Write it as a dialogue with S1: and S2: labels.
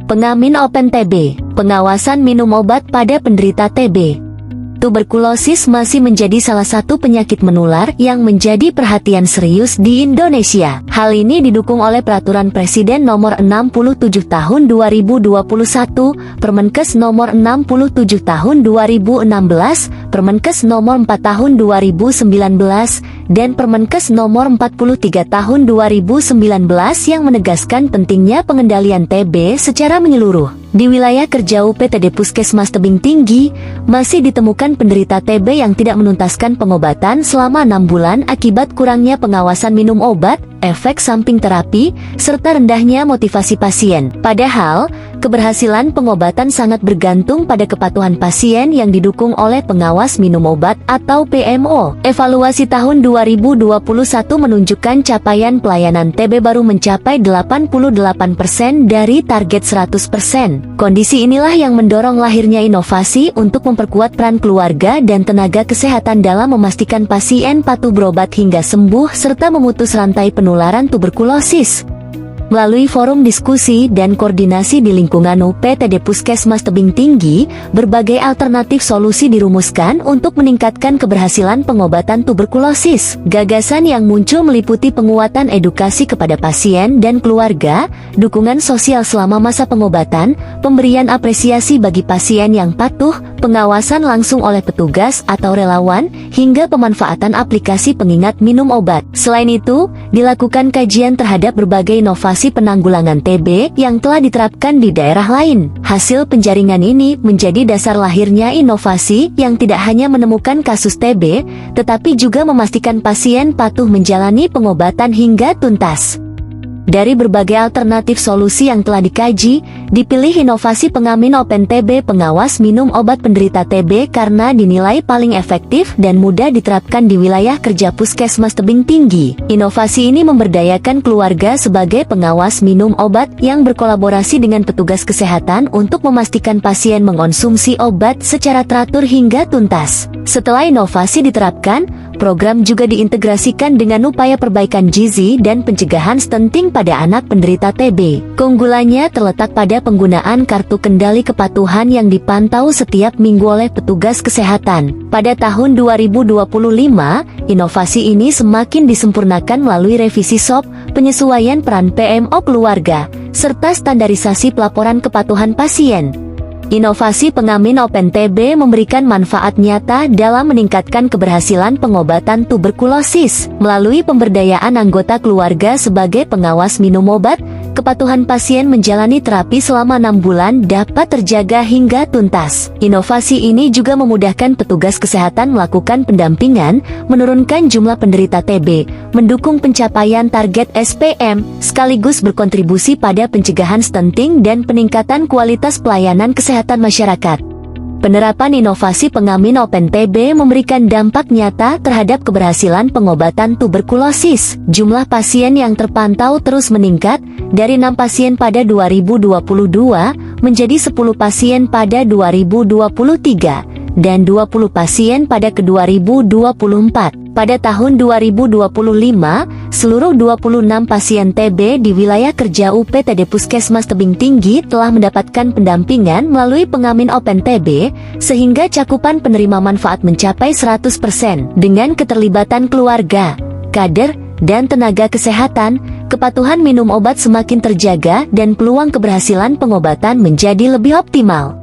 S1: Pengamin Open TB, pengawasan minum obat pada penderita TB. Tuberkulosis masih menjadi salah satu penyakit menular yang menjadi perhatian serius di Indonesia. Hal ini didukung oleh Peraturan Presiden Nomor 67 Tahun 2021, Permenkes Nomor 67 Tahun 2016, Permenkes Nomor 4 Tahun 2019, dan Permenkes Nomor 43 Tahun 2019 yang menegaskan pentingnya pengendalian TB secara menyeluruh. Di wilayah kerja UPTD Puskesmas Tebing Tinggi, masih ditemukan penderita TB yang tidak menuntaskan pengobatan selama 6 bulan akibat kurangnya pengawasan minum obat, efek samping terapi, serta rendahnya motivasi pasien. Padahal, keberhasilan pengobatan sangat bergantung pada kepatuhan pasien yang didukung oleh pengawas minum obat atau PMO. Evaluasi tahun 2021 menunjukkan capaian pelayanan TB baru mencapai 88% dari target 100%. Kondisi inilah yang mendorong lahirnya inovasi untuk memperkuat peran keluarga dan tenaga kesehatan dalam memastikan pasien patuh berobat hingga sembuh serta memutus rantai penularan tuberkulosis. Melalui forum diskusi dan koordinasi di lingkungan UPTD Puskesmas Tebing Tinggi, berbagai alternatif solusi dirumuskan untuk meningkatkan keberhasilan pengobatan tuberkulosis. Gagasan yang muncul meliputi penguatan edukasi kepada pasien dan keluarga, dukungan sosial selama masa pengobatan, pemberian apresiasi bagi pasien yang patuh, pengawasan langsung oleh petugas atau relawan, hingga pemanfaatan aplikasi pengingat minum obat. Selain itu, dilakukan kajian terhadap berbagai inovasi penanggulangan TB yang telah diterapkan di daerah lain. Hasil penjaringan ini menjadi dasar lahirnya inovasi yang tidak hanya menemukan kasus TB, tetapi juga memastikan pasien patuh menjalani pengobatan hingga tuntas. Dari berbagai alternatif solusi yang telah dikaji, dipilih inovasi pengamin Open TB pengawas minum obat penderita TB karena dinilai paling efektif dan mudah diterapkan di wilayah kerja Puskesmas Tebing Tinggi. Inovasi ini memberdayakan keluarga sebagai pengawas minum obat yang berkolaborasi dengan petugas kesehatan untuk memastikan pasien mengonsumsi obat secara teratur hingga tuntas. Setelah inovasi diterapkan, program juga diintegrasikan dengan upaya perbaikan gizi dan pencegahan stunting pada anak penderita TB. Keunggulannya terletak pada penggunaan kartu kendali kepatuhan yang dipantau setiap minggu oleh petugas kesehatan. Pada tahun 2025, inovasi ini semakin disempurnakan melalui revisi SOP, penyesuaian peran PMO keluarga, serta standarisasi pelaporan kepatuhan pasien. Inovasi pengamin Open TB memberikan manfaat nyata dalam meningkatkan keberhasilan pengobatan tuberkulosis. Melalui pemberdayaan anggota keluarga sebagai pengawas minum obat, kepatuhan pasien menjalani terapi selama 6 bulan dapat terjaga hingga tuntas. Inovasi ini juga memudahkan petugas kesehatan melakukan pendampingan, menurunkan jumlah penderita TB, mendukung pencapaian target SPM, sekaligus berkontribusi pada pencegahan stunting dan peningkatan kualitas pelayanan kesehatan masyarakat. Penerapan inovasi pengamin Open TB memberikan dampak nyata terhadap keberhasilan pengobatan tuberkulosis. Jumlah pasien yang terpantau terus meningkat, dari 6 pasien pada 2022 menjadi 10 pasien pada 2023, dan 20 pasien pada ke-2024. Pada tahun 2025, seluruh 26 pasien TB di wilayah kerja UPTD Puskesmas Tebing Tinggi telah mendapatkan pendampingan melalui pengamin Open TB, sehingga cakupan penerima manfaat mencapai 100%. Dengan keterlibatan keluarga, kader, dan tenaga kesehatan, kepatuhan minum obat semakin terjaga dan peluang keberhasilan pengobatan menjadi lebih optimal.